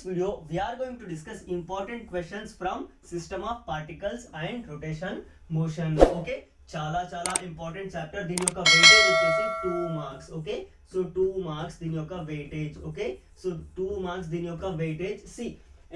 video we are going to discuss important questions from system of particles and rotation motion. Okay, చాలా important chapter. దీని యొక్క weightage వచ్చేసి 2 marks. Okay, so 2 marks దీని యొక్క weightage. Okay, so 2 marks దీని యొక్క weightage. C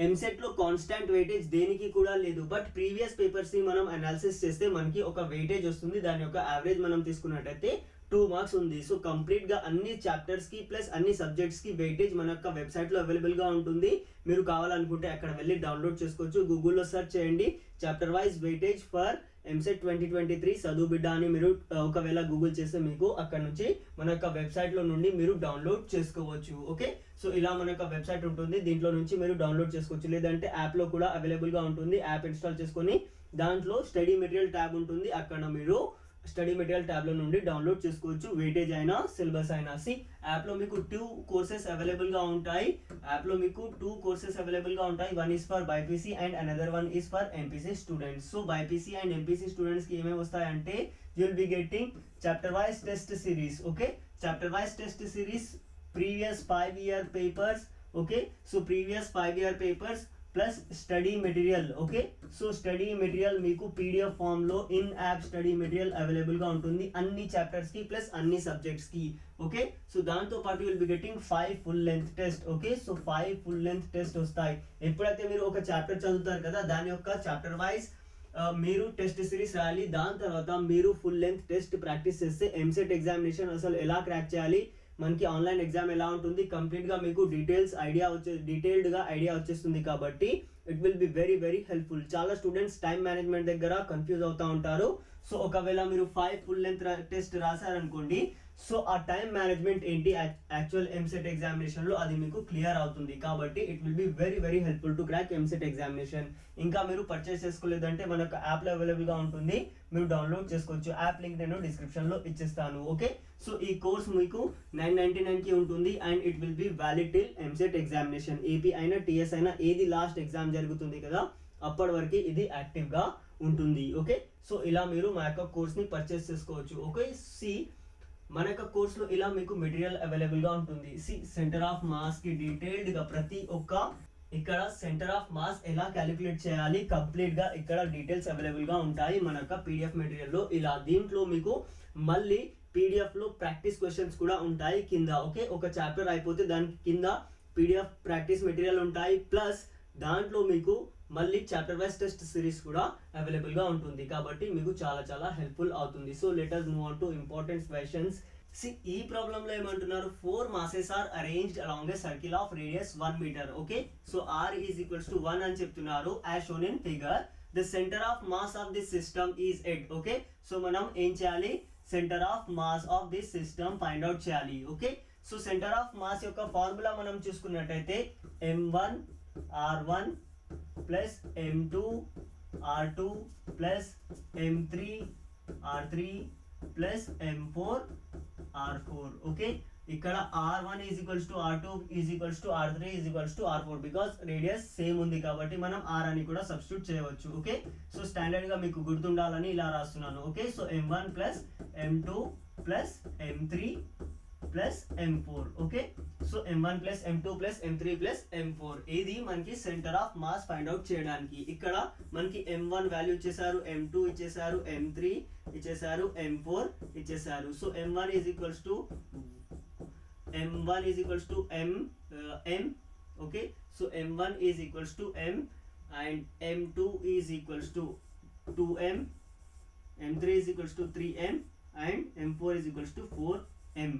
EAMCET లో constant weightage దేనికి కూడా లేదు, బట్ ప్రీవియస్ పేపర్స్ ని మనం అనాలిసిస్ చేస్తే మనకి ఒక వెయిటేజ్ వస్తుంది. దాని యొక్క యావరేజ్ మనం తీసుకున్నట్టయితే 2 మార్క్స్ ఉంది. సో కంప్లీట్ గా అన్ని చాప్టర్స్ కి ప్లస్ అన్ని సబ్జెక్ట్స్ కి వెయిటేజ్ మన యొక్క వెబ్సైట్ లో అవైలబుల్ గా ఉంటుంది. మీరు కావాలనుకుంటే అక్కడ వెళ్ళి డౌన్లోడ్ చేసుకోవచ్చు. గూగుల్లో సెర్చ్ చేయండి chapter wise weightage for EAMCET 2023 చదువు బిడ్డ అని మీరు ఒకవేళ గూగుల్ చేస్తే మీకు అక్కడ నుంచి మన యొక్క వెబ్సైట్ లో నుండి మీరు డౌన్లోడ్ చేసుకోవచ్చు. ఓకే, సో ఇలా మన యొక్క వెబ్సైట్ ఉంటుంది, దీంట్లో నుంచి మీరు డౌన్లోడ్ చేసుకోవచ్చు. లేదంటే యాప్ లో కూడా అవైలబుల్ గా ఉంటుంది. యాప్ ఇన్స్టాల్ చేసుకొని దాంట్లో స్టడీ మెటీరియల్ ట్యాబ్ ఉంటుంది, అక్కడ మీరు స్టడీ మెటీరియల్ ట్యాబ్ లో నుండి డౌన్లోడ్ చేసుకోవచ్చు. వెయిటేజ్ అయినా సిలబస్ అయినా. సి యాప్ లో మీకు 2 కోర్సెస్ అవైలబుల్ గా ఉంటాయి. యాప్ లో మీకు 2 కోర్సెస్ అవైలబుల్ గా ఉంటాయి. One is for BiPC and another one is for MPC students. So BiPC and MPC students కి ఏమేమి వస్తాయంటే you will be getting chapter wise test series. Okay, chapter wise test series, previous 5-year papers. Okay, so previous 5-year papers plus study material. Okay, so study material మీకు PDF form లో in app study material available గా ఉంటుంది అన్ని chapters కి plus అన్ని subjects కి. Okay, so దాంతో పాటు will be getting 5 full length test. Okay, so 5 full length test వస్తాయి. ఎప్పుడైతే మీరు ఒక చాప్టర్ చదువుతారు కదా, దాని యొక్క చాప్టర్ వైజ్ మీరు టెస్ట్ సిరీస్ రాయాలి. దాని తర్వాత మీరు ఫుల్ లెంత్ టెస్ట్ ప్రాక్టీస్ చేస్తే ఎంసెట్ ఎగ్జామినేషన్ అసలు ఎలా క్రాక్ చేయాలి, మనకి ఆన్లైన్ ఎగ్జామ్ ఎలా ఉంటుంది, కంప్లీట్ గా మీకు డీటెయిల్డ్ గా ఐడియా వచ్చేస్తుంది. కాబట్టి it will be very helpful. చాలా స్టూడెంట్స్ టైం మేనేజ్మెంట్ దగ్గర కన్ఫ్యూజ్ అవుతూ ఉంటారు. సో ఒకవేళ మీరు 5 ఫుల్ లెంత్ టెస్ట్ రాశారనుకోండి, సో ఆ టైం మేనేజ్మెంట్ ఏంటి యాక్చువల్ ఎంసెట్ ఎగ్జామినేషన్ లో అది మీకు క్లియర్ అవుతుంది. కాబట్టి it will be very helpful to crack EAMCET examination. ఇంకా మీరు పర్చేస్ చేసుకోలేదంటే మనకు యాప్ లో అవైలబుల్ గా ఉంటుంది, మీరు డౌన్లోడ్ చేసుకోవచ్చు. యాప్ లింక్ నేను డిస్క్రిప్షన్ లో ఇచ్చేస్తాను. ఓకే, సో ఈ కోర్స్ మీకు 999 కి ఉంటుంది and it will be valid till EAMCET examination. AP అయినా టీఎస్ అయినా ఏది లాస్ట్ ఎగ్జామ్ జరుగుతుంది కదా, అప్పటి వరకు ఇది యాక్టివ్ గా ఉంటుంది. ఓకే, సో ఇలా మీరు మా యొక్క కోర్స్ ని పర్చేస్ చేసుకోవచ్చు. ఓకే, సి మన యొక్క కోర్సులో ఇలా మీకు మెటీరియల్ అవైలబుల్ గా ఉంటుంది. సి సెంటర్ ఆఫ్ మాస్ కి డీటెయిల్డ్ గా ప్రతి ఒక్క ఇక్కడ సెంటర్ ఆఫ్ మాస్ ఎలా క్యాలిక్యులేట్ చేయాలి కంప్లీట్ గా ఇక్కడ డీటెయిల్స్ అవైలబుల్ గా ఉంటాయి మన యొక్క పీడిఎఫ్ మెటీరియల్ లో. ఇలా దీంట్లో మీకు మళ్ళీ పీడిఎఫ్ లో ప్రాక్టీస్ క్వశ్చన్స్ కూడా ఉంటాయి కింద. ఓకే, ఒక చాప్టర్ అయిపోతే దానికి కింద పీడిఎఫ్ ప్రాక్టీస్ మెటీరియల్ ఉంటాయి, ప్లస్ దాంట్లో మీకు మళ్ళీ చాప్టర్ వైజ్ టెస్ట్ సిరీస్ కూడా అవైలబుల్ గా ఉంటుంది. కాబట్టి మీకు చాలా హెల్ప్ఫుల్ అవుతుంది. So let us move on to important questions. ఈ ప్రాబ్లం లో ఏమంటున్నారు, 4 masses are arranged along a circle of radius 1 meter. Okay, so r is equals to 1 అని చెప్తున్నారు as shown in figure. The center of mass of this system is 8. Okay, so మనం ఏం చేయాలి, centre of mass of this system find out చేయాలి. Okay, so centre of mass యొక్క formula మనం చూసుకున్నట్టయితే m1 r1 plus m2 r2 plus m3 r3 plus m4 r4. Okay, ఇక్కడ r1 is equals to r2 is equals to r3 is equals to r4 because radius same ఉంది కాబట్టి మనం r అని కూడా substitute చేయవచ్చు. Okay, so standard గా మీకు గుర్తుండాలని ఇలా రాస్తున్నాను. Okay, so m1 plus m2 plus m3 plus m4. Okay, so m1 plus m2 plus m3 plus m4 ఇది మనకి centre of mass find out చేయడానికి. ఇక్కడ మనకి m1 వాల్యూ ఇచ్చేసారు, m2 ఇచ్చేసారు, m3 ఇచ్చేసారు, m4 ఇచ్చేసారు. So m1 is equals to m. Okay, so m1 is equals to m and m2 is equals to 2m, m3 is equals to 3m and m4 is equals to 4m.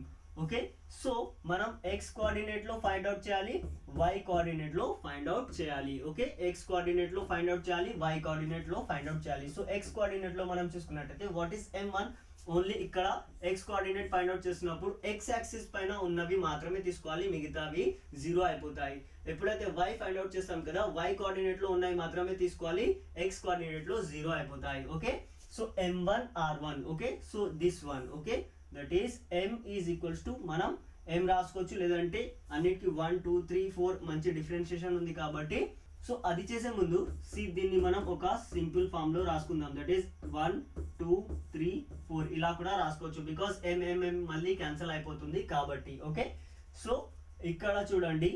Okay, so మనం x coordinate లో find out చేయాలి, y coordinate లో find out చేయాలి. Okay, x coordinate లో find out చేయాలి, y coordinate లో find out చేయాలి. So x coordinate లో మనం చూసుకున్నట్టయితే వాట్ ఈస్ m1, ఓన్లీ ఇక్కడ x కోఆర్డినేట్ ఫైండ్ అవుట్ చేసినప్పుడు x యాక్సిస్ పైన ఉన్నవి మాత్రమే తీసుకోవాలి, మిగతావి 0 అయిపోతాయి. ఎప్పుడైతే y ఫైండ్ అవుట్ చేస్తాం కదా, y కోఆర్డినేట్ లో ఉన్నవి మాత్రమే తీసుకోవాలి, x కోఆర్డినేట్ లో 0 అయిపోతాయి. Okay, so m1 r1. Okay, so this one. Okay, that is m is equals to మనం m రాసుకోవచ్చు, లేదంటే అన్నిటికీ 1 2 3 4 మంచి డిఫరెన్షియేషన్ ఉంది కాబట్టి. సో అది చేసే ముందు దీన్ని మనం ఒక సింపుల్ ఫామ్ లో రాసుకుందాం. దట్ ఈస్ 1 2 3 4 ఇలా కూడా రాసుకోవచ్చు బికాస్ m మళ్ళీ క్యాన్సిల్ అయిపోతుంది కాబట్టి. ఓకే, సో ఇక్కడ చూడండి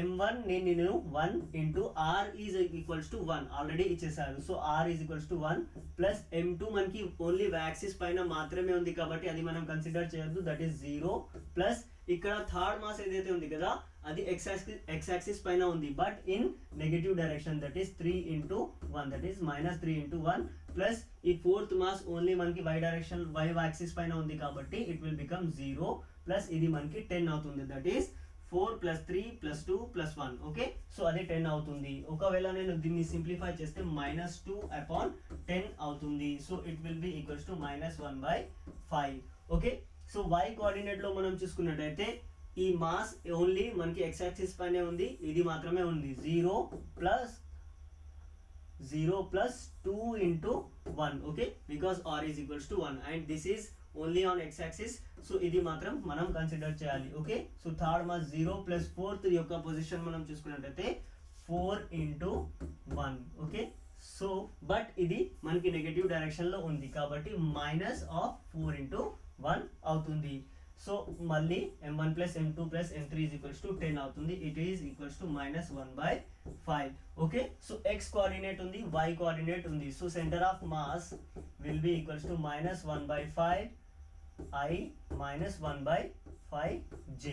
m1 నేను 1 into r is equals to 1 already ఇచ్చేసారు. So r is equals to 1 plus m2 మనకి ఓన్లీ యాక్సిస్ పైన మాత్రమే ఉంది కాబట్టి అది మనం కన్సిడర్ చేయొద్దు, దట్ ఈస్ 0 ప్లస్ ఇక్కడ థర్డ్ మాస్ ఏదైతే ఉంది కదా అది ఎక్స్ యాక్సిస్ పైన ఉంది but in negative direction, that is 3 into 1 that is -3 into 1 plus ఈ ఫోర్త్ మాస్ ఓన్లీ మనకి y డైరెక్షన్ y యాక్సిస్ పైన ఉంది కాబట్టి ఇట్ విల్ బికమ్ 0 ప్లస్ ఇది మనకి 10 అవుతుంది, that is 4 plus 3 plus 2 plus 1. Okay, so అది 10 అవుతుంది. ఒకవేళ నేను దీన్ని సింప్లిఫై చేస్తే -2/10 అవుతుంది. So it will be equals to -1/5. Okay, so y coordinate లో మనం చూసుకున్నట్టయితే ఈ మాస్ ఓన్లీ మనకి x యాక్సిస్ పైనే ఉంది, ఇది మాత్రమే ఉంది. 0 plus 2 into 1. Okay, because r is equals to 1 and this is only on x axis. So ఇది మాత్రం మనం కన్సిడర్ చేయాలి. Okay, so third mass 0 plus fourth యొక్క పొజిషన్ మనం చూసుకున్నట్టయితే 4 ఇంటూ 1. ఓకే, సో బట్ ఇది మనకి నెగటివ్ డైరెక్షన్ లో ఉంది కాబట్టి -4 ఇంటూ 1 అవుతుంది. సో మళ్ళీ m1 plus m2 plus m3 is equals to 10 అవుతుంది. It is equals to -1/5. Okay, so x coordinate ఉంది, y కోఆర్డినేట్ ఉంది. So centre of mass will be equals to -1/5 I -1/5 J.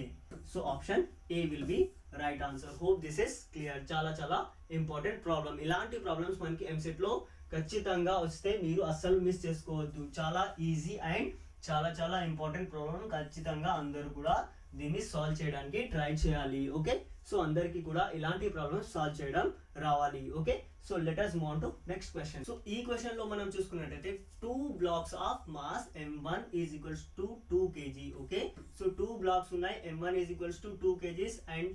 So option A will be right answer. Hope this is clear. చాలా important problem. ఇలాంటి problems మనకి ఎంసెట్ లో ఖచ్చితంగా వస్తే మీరు అస్సలు మిస్ చేసుకోవద్దు. చాలా ఈజీ అండ్ చాలా ఇంపార్టెంట్ ప్రాబ్లం. ఖచ్చితంగా అందరూ కూడా దీన్ని సాల్వ్ చేయడానికి ట్రై చేయాలి. ఓకే, సో అందరికీ కూడా ఇలాంటి ప్రాబ్లమ్స్ సాల్వ్ చేయడం రావాలి. Okay, so let us move on to next question. So ఈ క్వశ్చన్ లో మనం చూసుకున్నట్టయితే 2 blocks of mass m1 is equals to 2 kg. Okay, so 2 blocks ఉన్నాయి, m1 is equals to 2 kgs and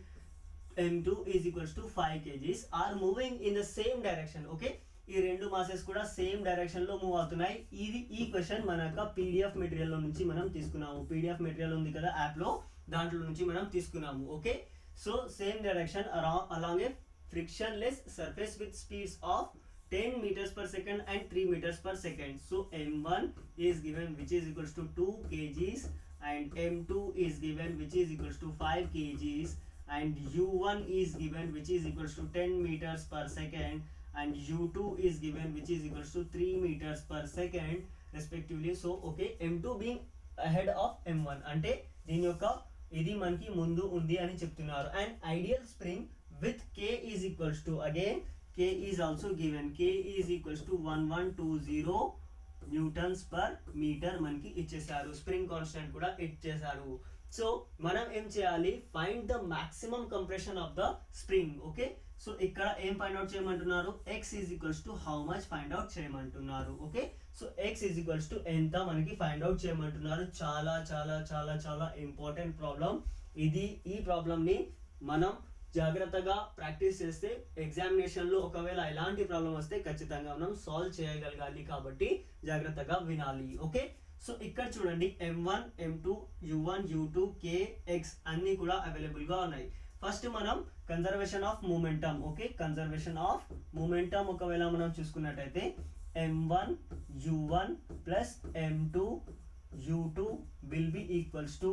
m2 is equals to 5 kgs are moving in the same direction. Okay, ఈ రెండు masses కూడా same direction లో move అవుతున్నాయి. ఈ question మన యొక్క PDF material లో నుంచి మనం తీసుకున్నాము. పీడిఎఫ్ మెటీరియల్ ఉంది కదా యాప్ లో, దాంట్లో నుంచి మనం తీసుకున్నాము. Okay, so same direction along A frictionless surface with speeds of 10 meters per second and 3 meters per second. So m1 is given which is equals to 2 kgs and m2 is given which is equals to 5 kgs and u1 is given which is equals to 10 meters per second and u2 is given which is equals to 3 meters per second respectively. So okay, m2 being ahead of m1 అంటే దీని యొక్క ఇది మనకి ముందు ఉంది అని చెప్తున్నారు. And ideal spring with k is equals to, again k is also given, k is equals to 1120 newtons per meter మనకి ఇచ్చేసారు. స్ప్రింగ్ కాన్స్టెంట్ కూడా ఇచ్చేసారు. సో మనం ఏం చేయాలి, find the maximum compression of the spring. Okay, so ఇక్కడ ఏం find out చేయమంటున్నారు, x is equals to how much find out చేయమంటున్నారు. Okay, so x is equals to ఎంత మనకి ఫైండ్ అవుట్ చేయమంటున్నారు. చాలా ఇంపార్టెంట్ ప్రాబ్లం ఇది. ఈ ప్రాబ్లం ని మనం జాగ్రత్తగా ప్రాక్టీస్ చేస్తే ఎగ్జామినేషన్ లో ఒకవేళ ఎలాంటి ప్రాబ్లం వస్తే ఖచ్చితంగా మనం సాల్వ్ చేయగలగాలి కాబట్టి జాగ్రత్తగా వినాలి. ఓకే, సో ఇక్కడ చూడండి m1 m2 u1 u2 k x అన్ని కూడా అవైలబుల్ గా ఉన్నాయి. ఫస్ట్ మనం conservation of momentum. Okay, conservation of momentum ఒకవేళ మనం చూసుకున్నట్టయితే m1 u1 plus m2 u2 will be equals to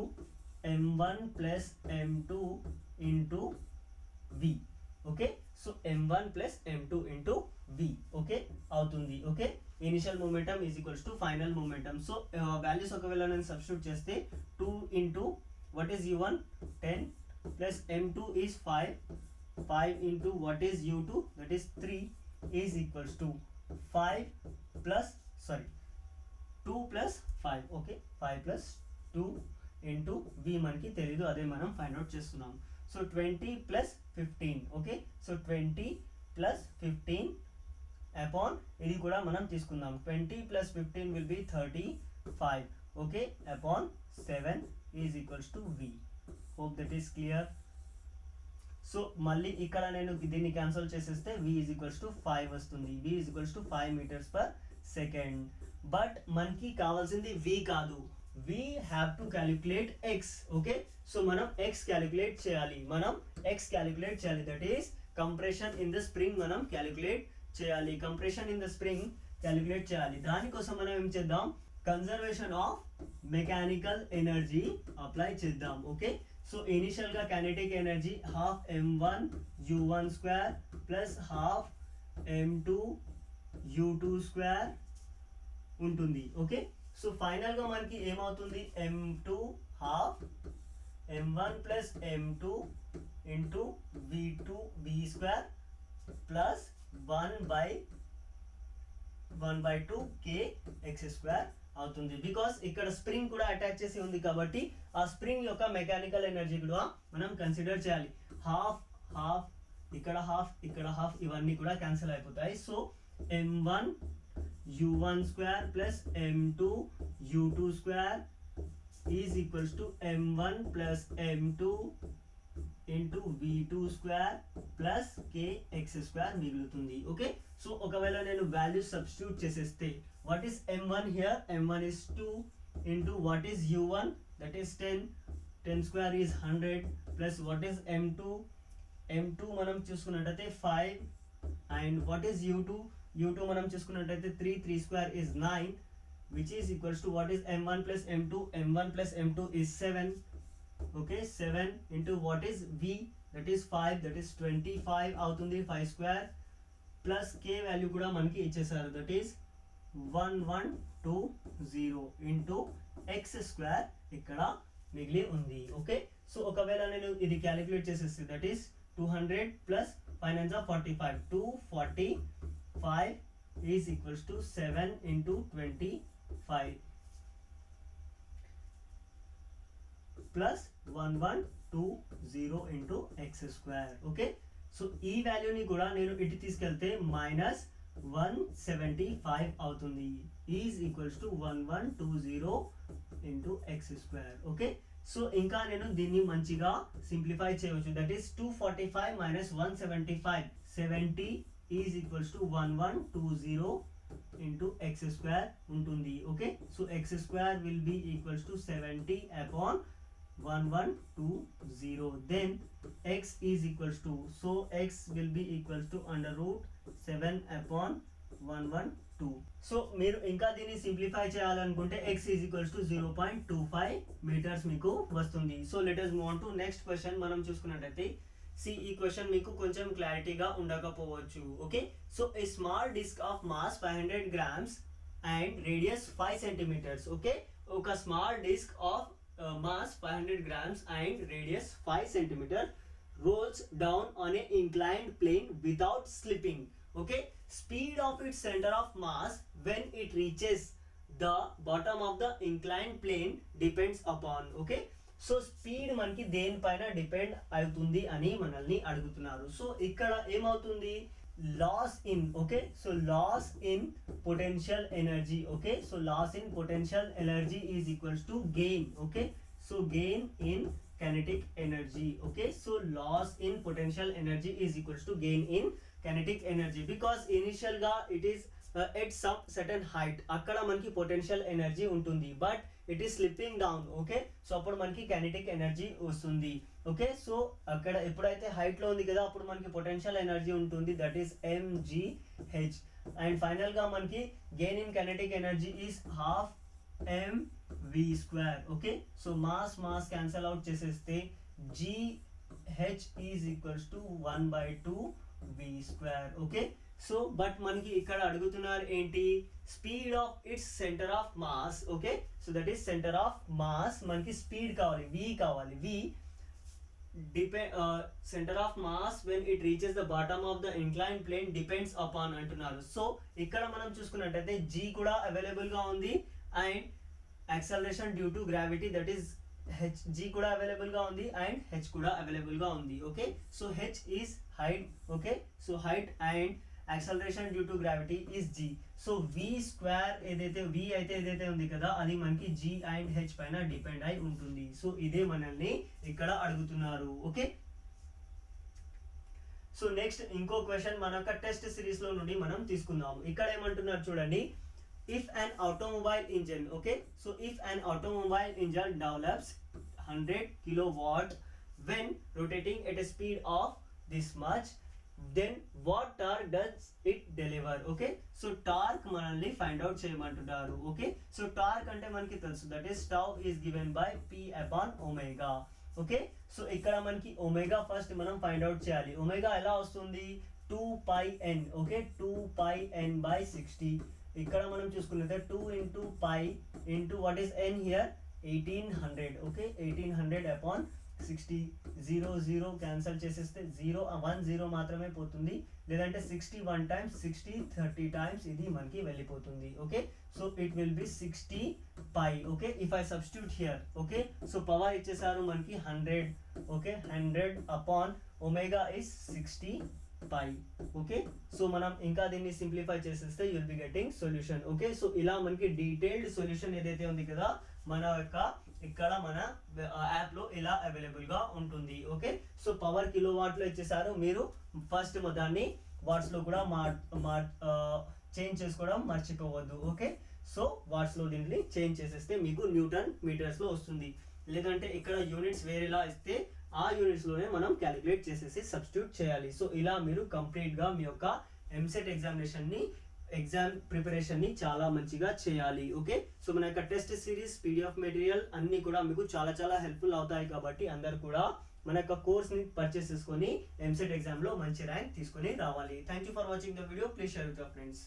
m1 plus m2 into v. Okay, so m1 plus m2 into v. Okay అవుతుంది. Okay, initial momentum is equals to final momentum. So values ఒకవేళ నేను substitute చేస్తే 2 into what is u1 10 plus m2 is 5 into what is u2 that is 3 is equals to 2 plus 5. Okay, 5 plus 2 into v మనకి తెలీదు, అదే మనం find out చేస్తున్నాం. So 20 plus 15. Okay, so 20 plus 15 upon ఇది కూడా మనం తీసుకుందాం. 20 plus 15 will be 35. Okay, upon 7 is equals to v. Hope that is clear. So మళ్ళీ ఇక్కడ నేను దీన్ని క్యాన్సిల్ చేసేస్తే v ఈజ్ ఈక్వల్స్ టు 5 వస్తుంది. v is equals to 5 meters per second. But మనకి కావాల్సింది v కాదు, we have to calculate x. okay, so మనం x calculate చేయాలి. that is compression in the spring మనం calculate చేయాలి. compression in the spring calculate చేయాలి. దానికోసం మనం ఏం చేద్దాం, conservation of mechanical energy apply చేద్దాం. ఓకే, సో ఇనిషియల్ గా kinetic energy half m1 u1 square plus half m2 u2 square ఉంటుంది. ఓకే, సో ఫైనల్ గా మనకి ఏమవుతుంది, m2 half m1 plus m2 into v2 v square plus 1/2 k x square అవుతుంది. Because ఇక్కడ spring కూడా attach చేసి ఉంది కాబట్టి ఆ స్ప్రింగ్ యొక్క మెకానికల్ ఎనర్జీ కూడా మనం కన్సిడర్ చేయాలి. హాఫ్ హాఫ్ ఇక్కడ హాఫ్ ఇక్కడ హాఫ్ ఇవన్నీ కూడా క్యాన్సిల్ అయిపోతాయి. So m1 u1 square plus m2 u2 square is equals to m1 plus m2 into v2 square plus kx square మిగులుతుంది. ఓకే, సో ఒకవేళ నేను వాల్యూ సబ్స్టిట్యూట్ చేసేస్తే what is m1 here, m1 is 2 into what is u1 that is 10 square is 100 plus what is m2 మనం చూసుకున్నట్టయితే 5 and what is u2 మనం చూసుకున్నట్టయితే 3 square is 9 which is equals to what is m1 plus m2 is 7. Okay, 7 into what is v, that is 5, that is 25 అవుతుంది. 5 square plus k value కూడా మనకి ఇచ్చేసారు, that is 1120 into x square ఇక్కడ మిగిలి ఉంది. Okay, so ఒకవేళ నేను ఇది క్యాలిక్యులేట్ చేసేస్తే that is 200 plus 5 9 45 245 is equals to 7 into 25 plus 1120 into x square. Okay, so ఈ వాల్యూని కూడా నేను ఇటు తీసుకెళ్తే మైనస్ 175 అవుతుంది, is equals to 1120 into x square. Okay, so ఇంకా నేను దీన్ని మంచిగా సింప్లిఫై చేయవచ్చు, that is 245 minus 175 70 is equals to 1120 into x square ఉంటుంది. Okay, so x square will be equals to 70 upon 1120, then x is equals to, so x will be equals to under root 7 upon 112. So మీరు ఇంకా దీన్ని simplify చేయాలనుకుంటే x is equals to 0.25 metres మీకు వస్తుంది. So let us move on to next question. మనం చూసుకున్నట్టయితే ఈ question మీకు కొంచెం క్లారిటీగా ఉండకపోవచ్చు. Okay, so a small disc of mass 500 grams and radius 5 centimetres. Okay, ఒక small disc of mass 500 grams and radius 5 centimeter rolls down on a inclined plane without slipping. Okay, speed of its center of mass when it reaches the bottom of the inclined plane depends upon. Okay, so speed మనకి దేనిపైన depend అవుతుంది అని మనల్ని అడుగుతున్నారు. So ఇక్కడ ఏమవుతుంది, loss in, okay, so loss in potential energy. Okay, so loss in potential energy is equals to gain. Okay, so gain in kinetic energy. Okay, so loss in potential energy is equals to gain in kinetic energy because initial ga it is at some certain height akkada manki potential energy untundi but it is slipping down. Okay, so appudu manki kinetic energy vastundi. Okay, so akkada eppudaithe height lo undi kada appudu manki potential energy untundi, that is mgh, and final ga manki gain in kinetic energy is half mv square. Okay, so mass cancel out cheseste gh is equals to 1/2 v square. Okay, so but మనకి ఇక్కడ అడుగుతున్నారు ఏంటి, speed of its centre of mass. Okay, so that is centre of mass, మనకి speed కావాలి, v కావాలి. v centre of mass when it reaches the bottom of the incline plane depends upon అంటున్నారు. So ఇక్కడ మనం చూసుకున్నట్టయితే g కూడా available గా ఉంది and acceleration due to gravity that is h, g కూడా అవైలబుల్ గా ఉంది అండ్ h కూడా అవైలబుల్ గా ఉంది. Okay, so h is height. Okay, so height and acceleration due to gravity is g. So v square ఏదైతే v అయితే ఏదైతే ఉంది కదా అది మనకి g అండ్ h పైన డిపెండ్ అయి ఉంటుంది. సో ఇదే మనల్ని ఇక్కడ అడుగుతున్నారు. ఓకే, సో నెక్స్ట్ ఇంకో క్వశ్చన్ మన యొక్క టెస్ట్ సిరీస్ లో నుండి మనం తీసుకుందాం. ఇక్కడ ఏమంటున్నారు చూడండి, if an automobile engine, okay, so if an automobile engine develops 100 kilowatt when rotating at a speed of this much, then what torque does it deliver? Okay, so torque manalni find out cheyamantunnaru. Okay, so torque ante manaki telusu, that is tau is given by p upon omega. Okay. So ఇక్కడ మనకి omega first మనం find out చేయాలి. Omega ఎలా వస్తుంది, 2πn. Okay, 2πn/60. ఇక్కడ మనం చూసుకున్నట్లయితే 2 into pi into what is n here, 1800. Okay, 1800/60. 0 cancel చేసేస్తే 1 0 మాత్రమే పోతుంది, లేదంటే 61 times 60 30 times ఇది మనకి వెళ్ళిపోతుంది. Okay, so it will be 60 pi. Okay, if I substitute here. Okay, so power ఇచ్చేసారు మనకి 100. Okay, 100 omega is 60 pi. Okay, so మనం ఇంకా దీన్ని సింప్లిఫై చేసేస్తే you will be getting solution. Okay, so ఇలా మనకి డీటెయిల్డ్ సొల్యూషన్ ఏదైతే ఉంది కదా మన యొక్క ఇక్కడ మన యాప్ లో ఇలా అవైలబుల్ గా ఉంటుంది. Okay, so power kilo watt లో ఇచ్చేసారు, మీరు ఫస్ట్ దాన్ని వాట్స్ లో కూడా చేంజ్ చేసుకోవడం మర్చిపోవద్దు. ఓకే, సో వాట్స్ లో దీన్ని చేంజ్ చేసేస్తే మీకు న్యూటన్ మీటర్స్ లో వస్తుంది, లేదంటే ఇక్కడ యూనిట్స్ వేరేలా ఇస్తే ఆ యూనిట్స్ లోనే మనం క్యాలిక్యులేట్ చేసేసి సబ్స్టిట్యూట్ చేయాలి. సో ఇలా మీరు కంప్లీట్ గా మీ యొక్క ఎంసెట్ ఎగ్జామ్ ప్రిపరేషన్ ని చాలా మంచిగా చేయాలి. ఓకే, సో మన యొక్క టెస్ట్ సిరీస్ పీడిఎఫ్ మెటీరియల్ అన్ని కూడా మీకు చాలా చాలా హెల్ప్ఫుల్ అవుతాయి. కాబట్టి అందరు కూడా మన యొక్క కోర్స్ ని పర్చేస్ చేసుకొని ఎంసెట్ ఎగ్జామ్ లో మంచి ర్యాంక్ తీసుకొని రావాలి. Thank you for watching the video. Please share with your friends.